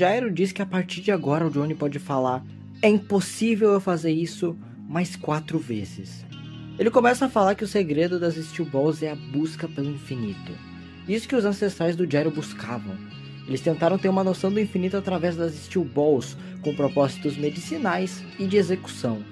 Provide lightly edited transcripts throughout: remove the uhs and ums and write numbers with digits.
Gyro diz que a partir de agora o Johnny pode falar: é impossível eu fazer isso mais 4 vezes. Ele começa a falar que o segredo das Steel Balls é a busca pelo infinito. Isso que os ancestrais do Gyro buscavam. Eles tentaram ter uma noção do infinito através das Steel Balls, com propósitos medicinais e de execução.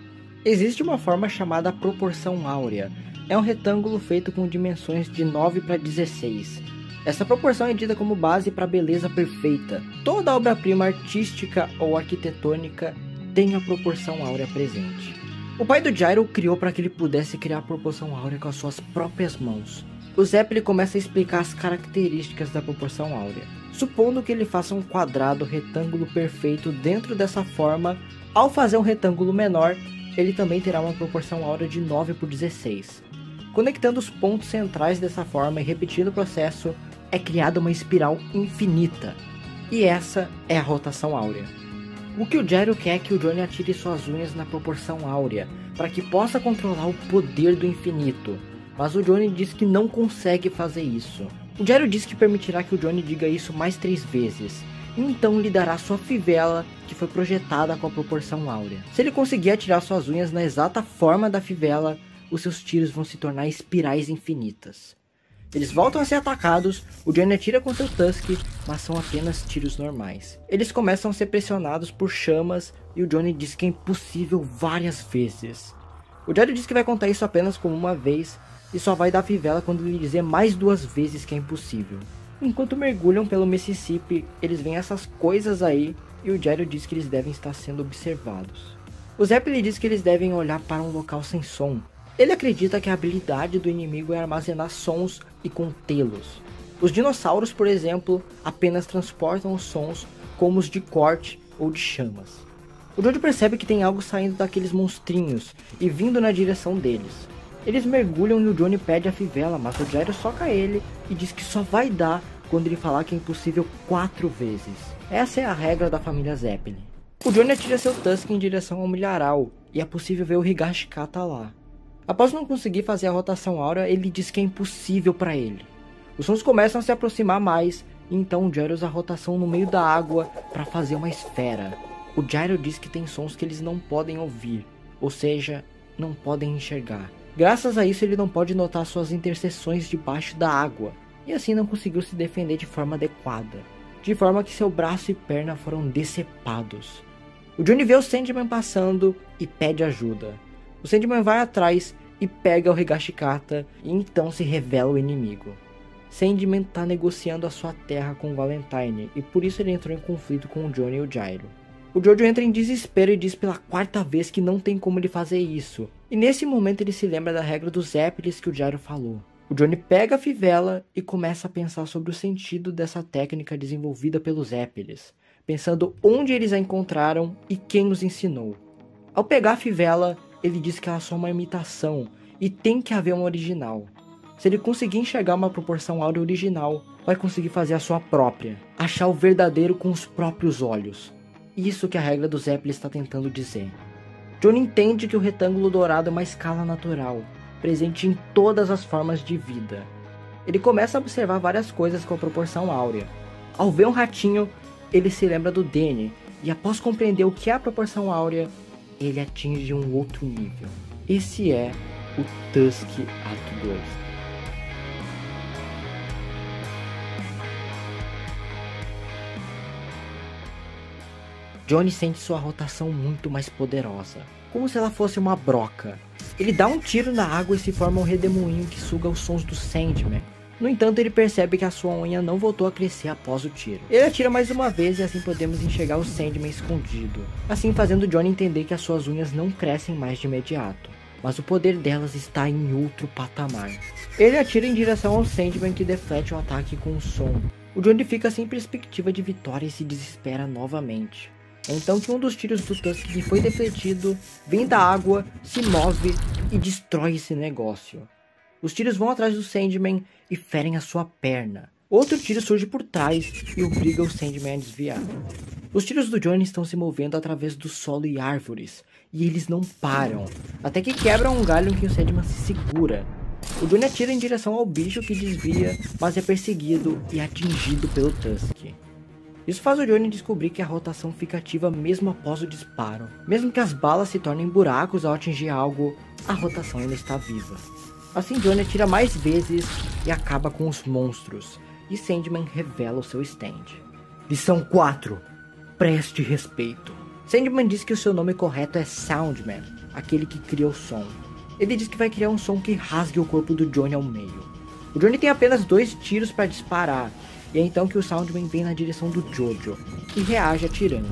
Existe uma forma chamada proporção áurea. É um retângulo feito com dimensões de 9 para 16. Essa proporção é dita como base para a beleza perfeita. Toda obra-prima artística ou arquitetônica tem a proporção áurea presente. O pai do Gyro criou para que ele pudesse criar a proporção áurea com as suas próprias mãos. O Zeppelin começa a explicar as características da proporção áurea. Supondo que ele faça um quadrado retângulo perfeito dentro dessa forma, ao fazer um retângulo menor, ele também terá uma proporção áurea de 9 por 16. Conectando os pontos centrais dessa forma e repetindo o processo, é criada uma espiral infinita. E essa é a rotação áurea. O que o Gyro quer é que o Johnny atire suas unhas na proporção áurea, para que possa controlar o poder do infinito. Mas o Johnny diz que não consegue fazer isso. O Gyro diz que permitirá que o Johnny diga isso mais 3 vezes. E então lhe dará sua fivela, que foi projetada com a proporção áurea. Se ele conseguir atirar suas unhas na exata forma da fivela, os seus tiros vão se tornar espirais infinitas. Eles voltam a ser atacados, o Johnny atira com seu Tusk, mas são apenas tiros normais. Eles começam a ser pressionados por chamas e o Johnny diz que é impossível várias vezes. O Gyro diz que vai contar isso apenas como uma vez e só vai dar fivela quando lhe dizer mais 2 vezes que é impossível. Enquanto mergulham pelo Mississippi, eles veem essas coisas aí e o Gyro diz que eles devem estar sendo observados. O Zeppelin diz que eles devem olhar para um local sem som. Ele acredita que a habilidade do inimigo é armazenar sons e contê-los. Os dinossauros, por exemplo, apenas transportam os sons como os de corte ou de chamas. O Johnny percebe que tem algo saindo daqueles monstrinhos e vindo na direção deles. Eles mergulham e o Johnny pede a fivela, mas o Gyro soca ele e diz que só vai dar quando ele falar que é impossível 4 vezes. Essa é a regra da família Zeppelin. O Johnny atira seu Tusk em direção ao milharal e é possível ver o Higashikata lá. Após não conseguir fazer a rotação áurea, ele diz que é impossível para ele. Os sons começam a se aproximar mais, e então o Gyro usa a rotação no meio da água para fazer uma esfera. O Gyro diz que tem sons que eles não podem ouvir, ou seja, não podem enxergar. Graças a isso ele não pode notar suas interseções debaixo da água, e assim não conseguiu se defender de forma adequada, de forma que seu braço e perna foram decepados. O Johnny vê o Sandman passando e pede ajuda. O Sandman vai atrás e pega o Higashikata e então se revela o inimigo. Sandman está negociando a sua terra com o Valentine e por isso ele entrou em conflito com o Johnny e o Gyro. O Jojo entra em desespero e diz pela 4ª vez que não tem como ele fazer isso. E nesse momento ele se lembra da regra dos Zeppelins que o Gyro falou. O Johnny pega a fivela e começa a pensar sobre o sentido dessa técnica desenvolvida pelos Zeppelins, pensando onde eles a encontraram e quem os ensinou. Ao pegar a fivela, ele diz que ela é só uma imitação e tem que haver uma original. Se ele conseguir enxergar uma proporção áurea original, vai conseguir fazer a sua própria, achar o verdadeiro com os próprios olhos. Isso que a regra do Zeppelin está tentando dizer. Johnny entende que o retângulo dourado é uma escala natural, presente em todas as formas de vida. Ele começa a observar várias coisas com a proporção áurea. Ao ver um ratinho, ele se lembra do Danny, e após compreender o que é a proporção áurea, ele atinge um outro nível. Esse é o Tusk Ato 2. Johnny sente sua rotação muito mais poderosa, como se ela fosse uma broca. Ele dá um tiro na água e se forma um redemoinho que suga os sons do Sandman. No entanto, ele percebe que a sua unha não voltou a crescer após o tiro. Ele atira mais uma vez e assim podemos enxergar o Sandman escondido, assim fazendo Johnny entender que as suas unhas não crescem mais de imediato, mas o poder delas está em outro patamar. Ele atira em direção ao Sandman, que deflete o ataque com um som. O Johnny fica sem perspectiva de vitória e se desespera novamente. É então que um dos tiros do Tusk que foi defletido vem da água, se move e destrói esse negócio. Os tiros vão atrás do Sandman e ferem a sua perna. Outro tiro surge por trás e obriga o Sandman a desviar. Os tiros do Johnny estão se movendo através do solo e árvores, e eles não param, até que quebram um galho em que o Sandman se segura. O Johnny atira em direção ao bicho que desvia, mas é perseguido e atingido pelo Tusk. Isso faz o Johnny descobrir que a rotação fica ativa mesmo após o disparo. Mesmo que as balas se tornem buracos ao atingir algo, a rotação ainda está viva. Assim, Johnny atira mais vezes e acaba com os monstros, e Sandman revela o seu stand. Lição 4. Preste respeito. Sandman diz que o seu nome correto é Soundman, aquele que cria o som. Ele diz que vai criar um som que rasgue o corpo do Johnny ao meio. O Johnny tem apenas 2 tiros para disparar, e é então que o Soundman vem na direção do Jojo, que reage atirando.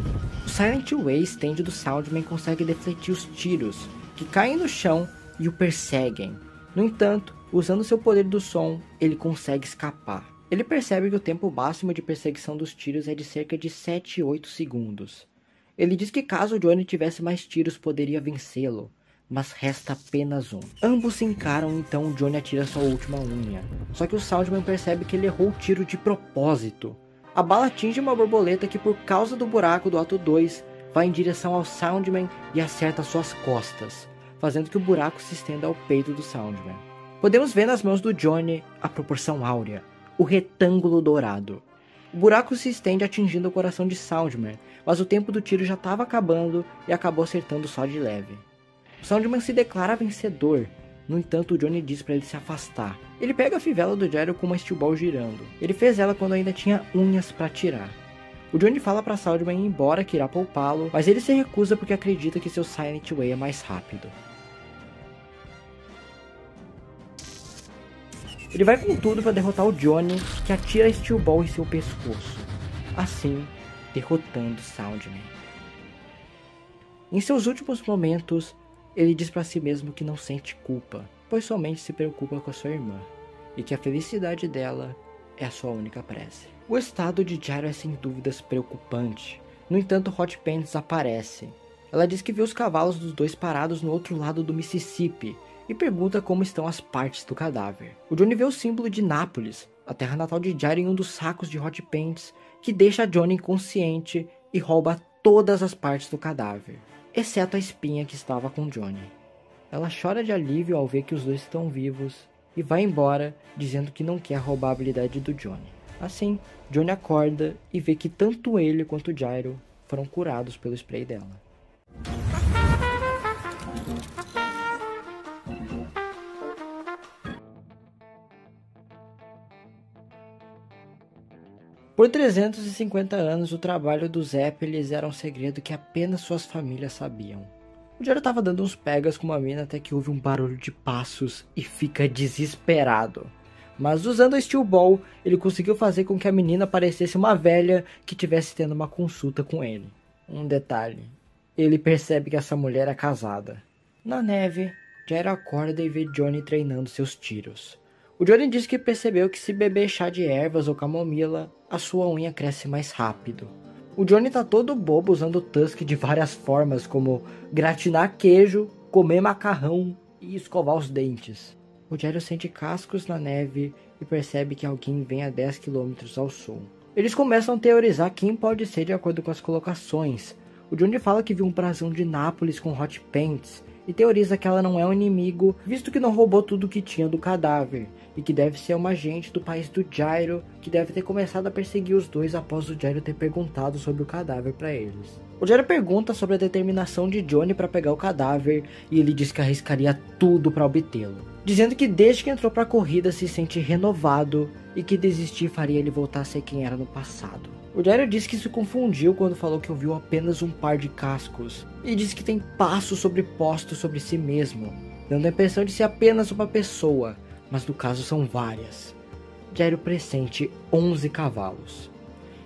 O Silent Way stand do Soundman consegue defletir os tiros, que caem no chão e o perseguem. No entanto, usando seu poder do som, ele consegue escapar. Ele percebe que o tempo máximo de perseguição dos tiros é de cerca de 7 e 8 segundos. Ele diz que caso o Johnny tivesse mais tiros poderia vencê-lo, mas resta apenas um. Ambos se encaram, então o Johnny atira sua última unha. Só que o Soundman percebe que ele errou o tiro de propósito. A bala atinge uma borboleta que, por causa do buraco do ato 2, vai em direção ao Soundman e acerta suas costas, fazendo que o buraco se estenda ao peito do Soundman. Podemos ver nas mãos do Johnny a proporção áurea, o retângulo dourado. O buraco se estende atingindo o coração de Soundman, mas o tempo do tiro já estava acabando e acabou acertando só de leve. O Soundman se declara vencedor, no entanto o Johnny diz para ele se afastar. Ele pega a fivela do Gyro com uma steel ball girando. Ele fez ela quando ainda tinha unhas para tirar. O Johnny fala para Soundman ir embora que irá poupá-lo, mas ele se recusa porque acredita que seu Silent Way é mais rápido. Ele vai com tudo para derrotar o Johnny, que atira a steel ball em seu pescoço, assim derrotando Soundman. Em seus últimos momentos, ele diz para si mesmo que não sente culpa, pois somente se preocupa com a sua irmã, e que a felicidade dela é a sua única prece. O estado de Gyro é sem dúvidas preocupante. No entanto, Hot Pants aparece. Ela diz que viu os cavalos dos dois parados no outro lado do Mississippi, e pergunta como estão as partes do cadáver. O Johnny vê o símbolo de Nápoles, a terra natal de Gyro, em um dos sacos de Hot Pants, que deixa Johnny inconsciente e rouba todas as partes do cadáver, exceto a espinha que estava com Johnny. Ela chora de alívio ao ver que os dois estão vivos e vai embora, dizendo que não quer roubar a habilidade do Johnny. Assim, Johnny acorda e vê que tanto ele quanto Gyro foram curados pelo spray dela. Por 350 anos, o trabalho dos Zeppelins era um segredo que apenas suas famílias sabiam. O Gyro estava dando uns pegas com uma mina até que houve um barulho de passos e fica desesperado. Mas usando a Steel Ball, ele conseguiu fazer com que a menina parecesse uma velha que estivesse tendo uma consulta com ele. Um detalhe, ele percebe que essa mulher é casada. Na neve, Gyro acorda e vê Johnny treinando seus tiros. O Johnny diz que percebeu que se beber chá de ervas ou camomila, a sua unha cresce mais rápido. O Johnny tá todo bobo usando o Tusk de várias formas, como gratinar queijo, comer macarrão e escovar os dentes. O Gyro sente cascos na neve e percebe que alguém vem a 10 km ao sul. Eles começam a teorizar quem pode ser de acordo com as colocações. O Johnny fala que viu um brasão de Nápoles com Hot Pants e teoriza que ela não é um inimigo, visto que não roubou tudo o que tinha do cadáver, e que deve ser uma agente do país do Gyro, que deve ter começado a perseguir os dois após o Gyro ter perguntado sobre o cadáver para eles. O Gyro pergunta sobre a determinação de Johnny para pegar o cadáver, e ele diz que arriscaria tudo para obtê-lo, dizendo que desde que entrou para a corrida se sente renovado e que desistir faria ele voltar a ser quem era no passado. O Gyro diz que se confundiu quando falou que ouviu apenas um par de cascos, e diz que tem passos sobrepostos sobre si mesmo, dando a impressão de ser apenas uma pessoa, mas no caso são várias. Gyro pressente 11 cavalos.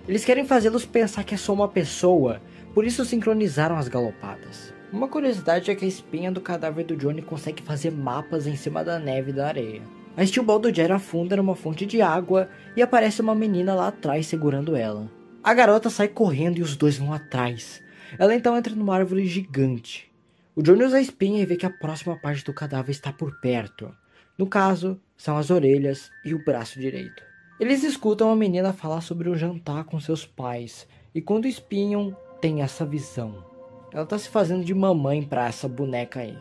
Eles querem fazê-los pensar que é só uma pessoa, por isso sincronizaram as galopadas. Uma curiosidade é que a espinha do cadáver do Johnny consegue fazer mapas em cima da neve e da areia. A Steel Ball do Gyro afunda numa fonte de água e aparece uma menina lá atrás segurando ela. A garota sai correndo e os dois vão atrás. Ela então entra numa árvore gigante. O Johnny usa a espinha e vê que a próxima parte do cadáver está por perto. No caso, são as orelhas e o braço direito. Eles escutam a menina falar sobre o jantar com seus pais, e quando espinham, tem essa visão. Ela tá se fazendo de mamãe pra essa boneca aí.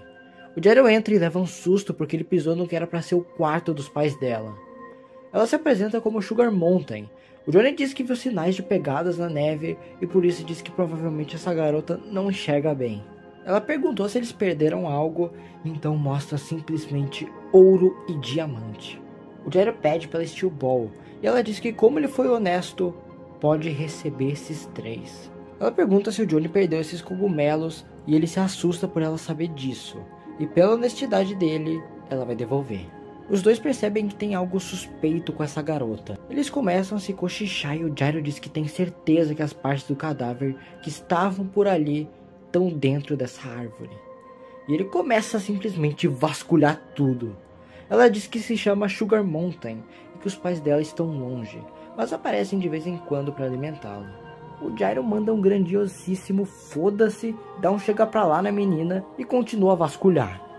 O Gyro entra e leva um susto porque ele pisou no que era pra ser o quarto dos pais dela. Ela se apresenta como Sugar Mountain, O Johnny diz que viu sinais de pegadas na neve e por isso diz que provavelmente essa garota não enxerga bem. Ela perguntou se eles perderam algo, então mostra simplesmente ouro e diamante. O Jairo pede pela Steel Ball e ela diz que como ele foi honesto, pode receber esses 3. Ela pergunta se o Johnny perdeu esses cogumelos e ele se assusta por ela saber disso. E pela honestidade dele, ela vai devolver. Os dois percebem que tem algo suspeito com essa garota. Eles começam a se cochichar e o Jairo diz que tem certeza que as partes do cadáver que estavam por ali estão dentro dessa árvore. E ele começa a simplesmente vasculhar tudo. Ela diz que se chama Sugar Mountain e que os pais dela estão longe, mas aparecem de vez em quando para alimentá-lo. O Jairo manda um grandiosíssimo foda-se, dá um chega pra lá na menina e continua a vasculhar.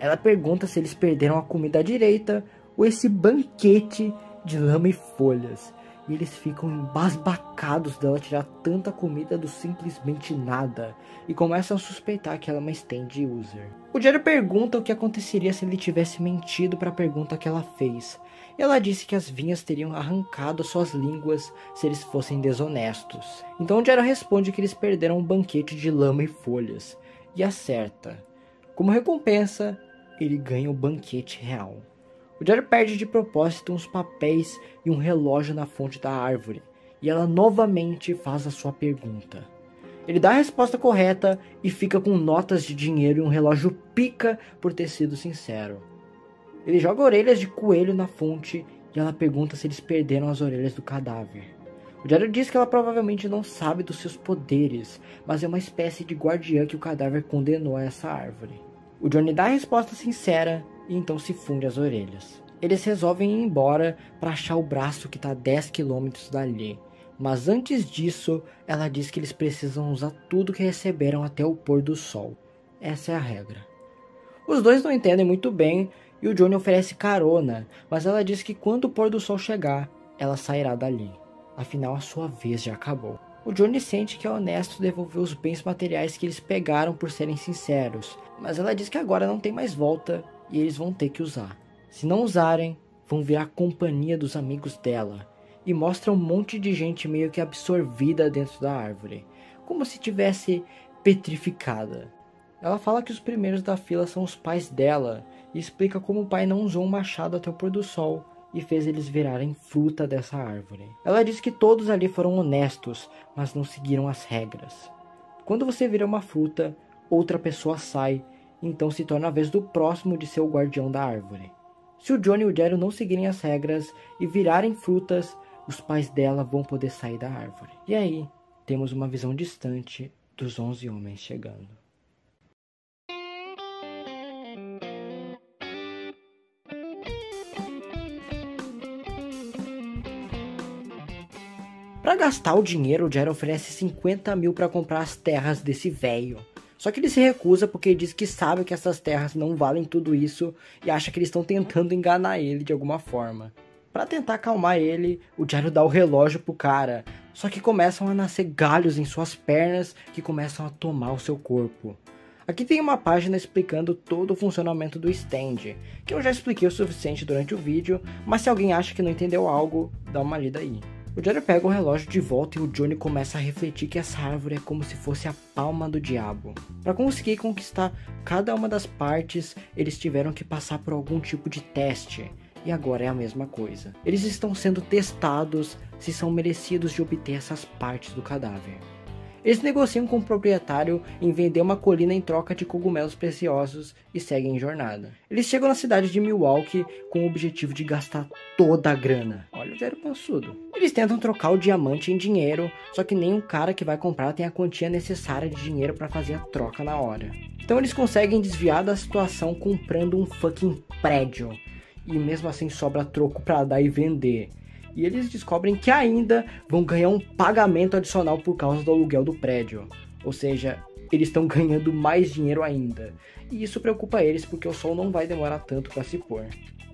Ela pergunta se eles perderam a comida direita ou esse banquete de lama e folhas. E eles ficam embasbacados dela tirar tanta comida do simplesmente nada. E começam a suspeitar que ela é uma stand user. O Jairo pergunta o que aconteceria se ele tivesse mentido para a pergunta que ela fez. E ela disse que as vinhas teriam arrancado suas línguas se eles fossem desonestos. Então o Jairo responde que eles perderam um banquete de lama e folhas. E acerta. Como recompensa, ele ganha o banquete real. O Jairo perde de propósito uns papéis e um relógio na fonte da árvore, e ela novamente faz a sua pergunta. Ele dá a resposta correta e fica com notas de dinheiro e um relógio pica por ter sido sincero. Ele joga orelhas de coelho na fonte e ela pergunta se eles perderam as orelhas do cadáver. O Jairo diz que ela provavelmente não sabe dos seus poderes, mas é uma espécie de guardiã que o cadáver condenou a essa árvore. O Johnny dá a resposta sincera e então se funde as orelhas. Eles resolvem ir embora para achar o braço que está a 10 km dali. Mas antes disso, ela diz que eles precisam usar tudo que receberam até o pôr do sol. Essa é a regra. Os dois não entendem muito bem e o Johnny oferece carona, mas ela diz que quando o pôr do sol chegar, ela sairá dali. Afinal, a sua vez já acabou. O Johnny sente que é honesto devolver os bens materiais que eles pegaram por serem sinceros, mas ela diz que agora não tem mais volta e eles vão ter que usar. Se não usarem, vão virar companhia dos amigos dela, e mostra um monte de gente meio que absorvida dentro da árvore, como se tivesse petrificada. Ela fala que os primeiros da fila são os pais dela, e explica como o pai não usou um machado até o pôr do sol, e fez eles virarem fruta dessa árvore. Ela diz que todos ali foram honestos, mas não seguiram as regras. Quando você vira uma fruta, outra pessoa sai, então se torna a vez do próximo de ser o guardião da árvore. Se o Johnny e o Jairo não seguirem as regras e virarem frutas, os pais dela vão poder sair da árvore. E aí, temos uma visão distante dos 11 homens chegando. Para gastar o dinheiro, o Jairo oferece 50 mil para comprar as terras desse velho. Só que ele se recusa porque diz que sabe que essas terras não valem tudo isso e acha que eles estão tentando enganar ele de alguma forma. Para tentar acalmar ele, o Jairo dá o relógio pro cara, só que começam a nascer galhos em suas pernas que começam a tomar o seu corpo. Aqui tem uma página explicando todo o funcionamento do stand, que eu já expliquei o suficiente durante o vídeo, mas se alguém acha que não entendeu algo, dá uma lida aí. O Jairo pega o relógio de volta e o Johnny começa a refletir que essa árvore é como se fosse a palma do diabo. Para conseguir conquistar cada uma das partes, eles tiveram que passar por algum tipo de teste. E agora é a mesma coisa. Eles estão sendo testados se são merecidos de obter essas partes do cadáver. Eles negociam com o proprietário em vender uma colina em troca de cogumelos preciosos e seguem em jornada. Eles chegam na cidade de Milwaukee com o objetivo de gastar toda a grana. Olha o Jairo pançudo. Eles tentam trocar o diamante em dinheiro, só que nenhum cara que vai comprar tem a quantia necessária de dinheiro para fazer a troca na hora. Então eles conseguem desviar da situação comprando um fucking prédio. E mesmo assim sobra troco para dar e vender. E eles descobrem que ainda vão ganhar um pagamento adicional por causa do aluguel do prédio. Ou seja, eles estão ganhando mais dinheiro ainda. E isso preocupa eles porque o sol não vai demorar tanto para se pôr.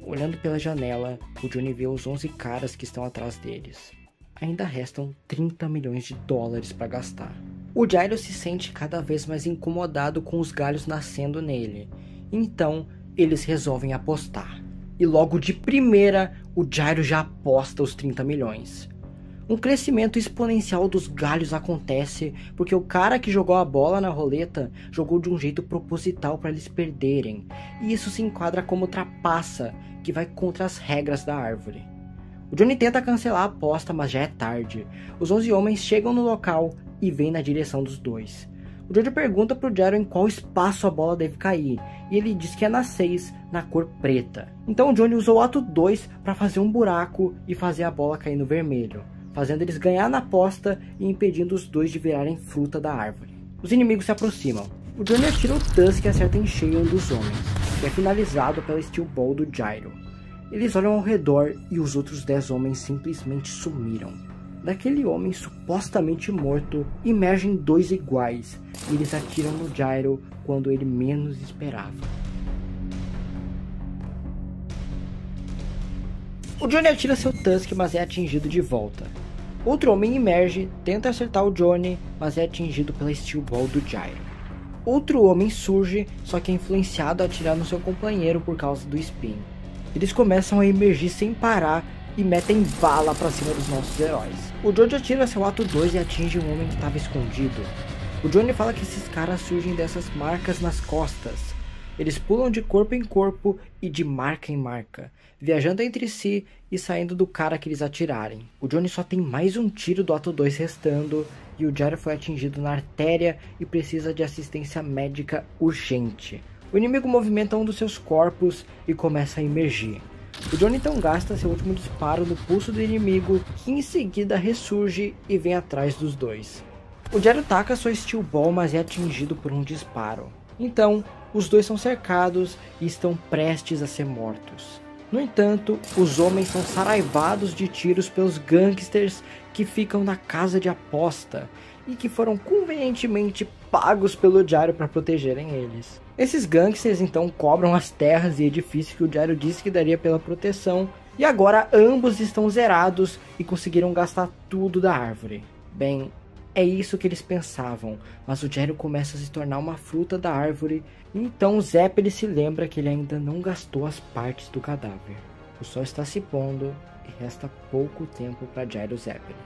Olhando pela janela, o Johnny vê os 11 caras que estão atrás deles. Ainda restam 30 milhões de dólares para gastar. O Jairo se sente cada vez mais incomodado com os galhos nascendo nele. Então, eles resolvem apostar. E logo de primeira, o Jairo já aposta os 30 milhões. Um crescimento exponencial dos galhos acontece porque o cara que jogou a bola na roleta jogou de um jeito proposital para eles perderem, e isso se enquadra como trapaça, que vai contra as regras da árvore. O Johnny tenta cancelar a aposta, mas já é tarde. Os 11 homens chegam no local e vêm na direção dos dois. O Jojo pergunta pro Gyro em qual espaço a bola deve cair, e ele diz que é na 6, na cor preta. Então o Johnny usou o ato 2 para fazer um buraco e fazer a bola cair no vermelho, fazendo eles ganhar na aposta e impedindo os dois de virarem fruta da árvore. Os inimigos se aproximam. O Johnny atira o Tusk e acerta em cheio um dos homens, que é finalizado pela Steel Ball do Gyro. Eles olham ao redor e os outros 10 homens simplesmente sumiram. Daquele homem supostamente morto, emergem 2 iguais, e eles atiram no Gyro quando ele menos esperava. O Johnny atira seu Tusk, mas é atingido de volta. Outro homem emerge, tenta acertar o Johnny, mas é atingido pela Steel Ball do Gyro. Outro homem surge, só que é influenciado a atirar no seu companheiro por causa do spin. Eles começam a emergir sem parar e metem bala pra cima dos nossos heróis. O Jojo atira seu ato 2 e atinge um homem que estava escondido. O Johnny fala que esses caras surgem dessas marcas nas costas. Eles pulam de corpo em corpo e de marca em marca, viajando entre si e saindo do cara que eles atirarem. O Johnny só tem mais um tiro do ato 2 restando, e o Gyro foi atingido na artéria e precisa de assistência médica urgente. O inimigo movimenta um dos seus corpos e começa a emergir. O Johnny então gasta seu último disparo no pulso do inimigo, que em seguida ressurge e vem atrás dos dois. O Gyro taca sua Steel Ball, mas é atingido por um disparo. Então, os dois são cercados e estão prestes a ser mortos. No entanto, os homens são saraivados de tiros pelos gangsters que ficam na casa de aposta e que foram convenientemente pagos pelo Gyro para protegerem eles. Esses gangsters então cobram as terras e edifícios que o Gyro disse que daria pela proteção, e agora ambos estão zerados e conseguiram gastar tudo da árvore. Bem, é isso que eles pensavam, mas o Gyro começa a se tornar uma fruta da árvore, e então o Zeppelin se lembra que ele ainda não gastou as partes do cadáver. O sol está se pondo e resta pouco tempo para Gyro Zeppelin.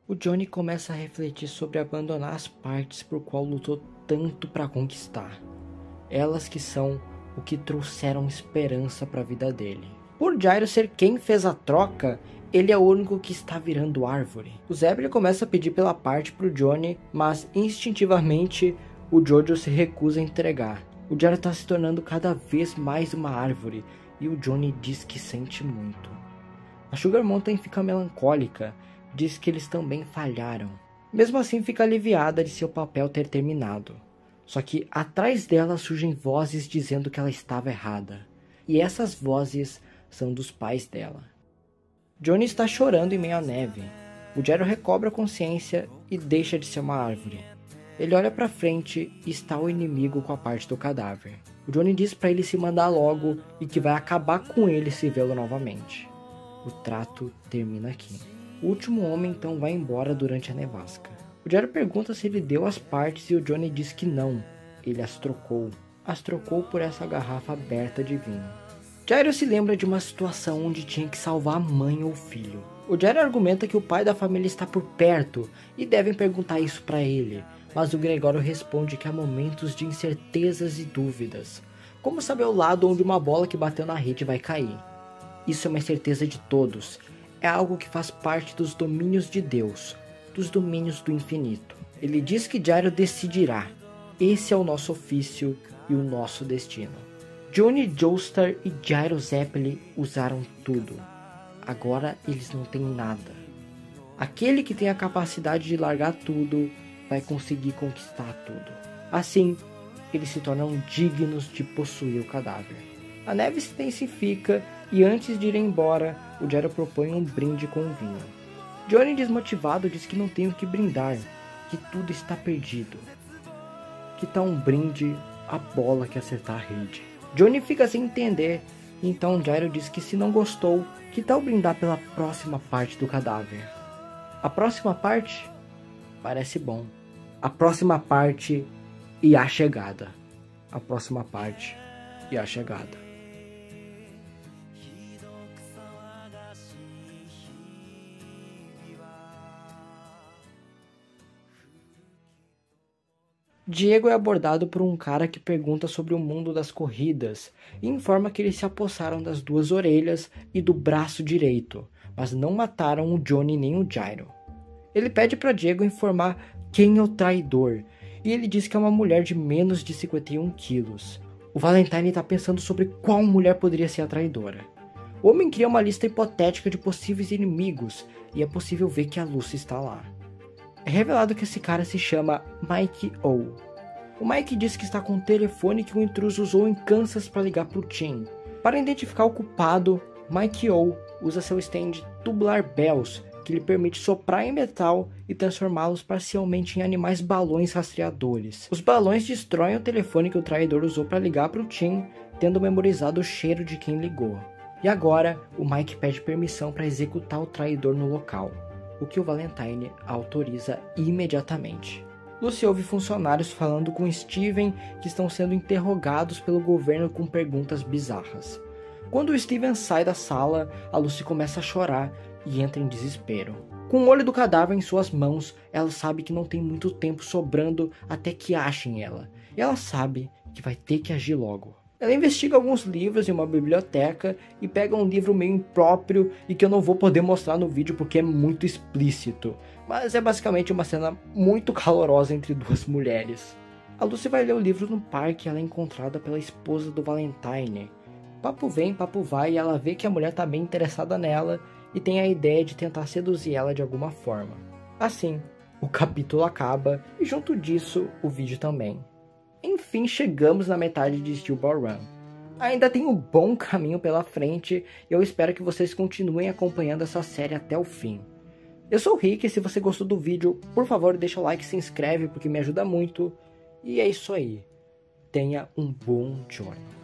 O Johnny começa a refletir sobre abandonar as partes por qual lutou tanto para conquistar. Elas que são o que trouxeram esperança para a vida dele. Por Gyro ser quem fez a troca, ele é o único que está virando árvore. O Zeppelin começa a pedir pela parte para o Johnny, mas instintivamente o Jojo se recusa a entregar. O Gyro está se tornando cada vez mais uma árvore e o Johnny diz que sente muito. A Sugar Mountain fica melancólica, diz que eles também falharam. Mesmo assim fica aliviada de seu papel ter terminado. Só que atrás dela surgem vozes dizendo que ela estava errada. E essas vozes são dos pais dela. Johnny está chorando em meio à neve. O Gyro recobra a consciência e deixa de ser uma árvore. Ele olha para frente e está o inimigo com a parte do cadáver. O Johnny diz para ele se mandar logo e que vai acabar com ele se vê-lo novamente. O trato termina aqui. O último homem então vai embora durante a nevasca. O Gyro pergunta se ele deu as partes e o Johnny diz que não. Ele as trocou. As trocou por essa garrafa aberta de vinho. Gyro se lembra de uma situação onde tinha que salvar a mãe ou o filho. O Gyro argumenta que o pai da família está por perto e devem perguntar isso para ele. Mas o Gregório responde que há momentos de incertezas e dúvidas. Como saber o lado onde uma bola que bateu na rede vai cair? Isso é uma incerteza de todos. É algo que faz parte dos domínios de Deus, dos domínios do infinito. Ele diz que Gyro decidirá. Esse é o nosso ofício e o nosso destino. Johnny Joestar e Gyro Zeppelin usaram tudo. Agora eles não têm nada. Aquele que tem a capacidade de largar tudo vai conseguir conquistar tudo. Assim, eles se tornam dignos de possuir o cadáver. A neve se intensifica e antes de ir embora, o Gyro propõe um brinde com o vinho. Johnny, desmotivado, diz que não tem o que brindar, que tudo está perdido. Que tal um brinde à bola que acertar a rede? Johnny fica sem entender, então Gyro diz que se não gostou, que tal brindar pela próxima parte do cadáver? A próxima parte? Parece bom. A próxima parte e a chegada. A próxima parte e a chegada. Diego é abordado por um cara que pergunta sobre o mundo das corridas e informa que eles se apossaram das 2 orelhas e do braço direito, mas não mataram o Johnny nem o Jairo. Ele pede para Diego informar quem é o traidor, e ele diz que é uma mulher de menos de 51 quilos. O Valentine está pensando sobre qual mulher poderia ser a traidora. O homem cria uma lista hipotética de possíveis inimigos, e é possível ver que a Lucy está lá. É revelado que esse cara se chama Mike O. O Mike diz que está com um telefone que o intruso usou em Kansas para ligar para o Tim. Para identificar o culpado, Mike O usa seu stand Tubular Bells, que lhe permite soprar em metal e transformá-los parcialmente em animais balões rastreadores. Os balões destroem o telefone que o traidor usou para ligar para o Tim, tendo memorizado o cheiro de quem ligou. E agora, o Mike pede permissão para executar o traidor no local, o que o Valentine autoriza imediatamente. Lucy ouve funcionários falando com Steven que estão sendo interrogados pelo governo com perguntas bizarras. Quando o Steven sai da sala, a Lucy começa a chorar e entra em desespero. Com o olho do cadáver em suas mãos, ela sabe que não tem muito tempo sobrando até que achem ela, e ela sabe que vai ter que agir logo. Ela investiga alguns livros em uma biblioteca e pega um livro meio impróprio e que eu não vou poder mostrar no vídeo porque é muito explícito, mas é basicamente uma cena muito calorosa entre 2 mulheres. A Lucy vai ler o livro no parque e ela é encontrada pela esposa do Valentine. Papo vem, papo vai, e ela vê que a mulher tá bem interessada nela e tem a ideia de tentar seduzir ela de alguma forma. Assim, o capítulo acaba e junto disso o vídeo também. Enfim, chegamos na metade de Steel Ball Run. Ainda tem um bom caminho pela frente e eu espero que vocês continuem acompanhando essa série até o fim. Eu sou o Rick e se você gostou do vídeo, por favor deixa o like e se inscreve porque me ajuda muito. E é isso aí. Tenha um bom journey.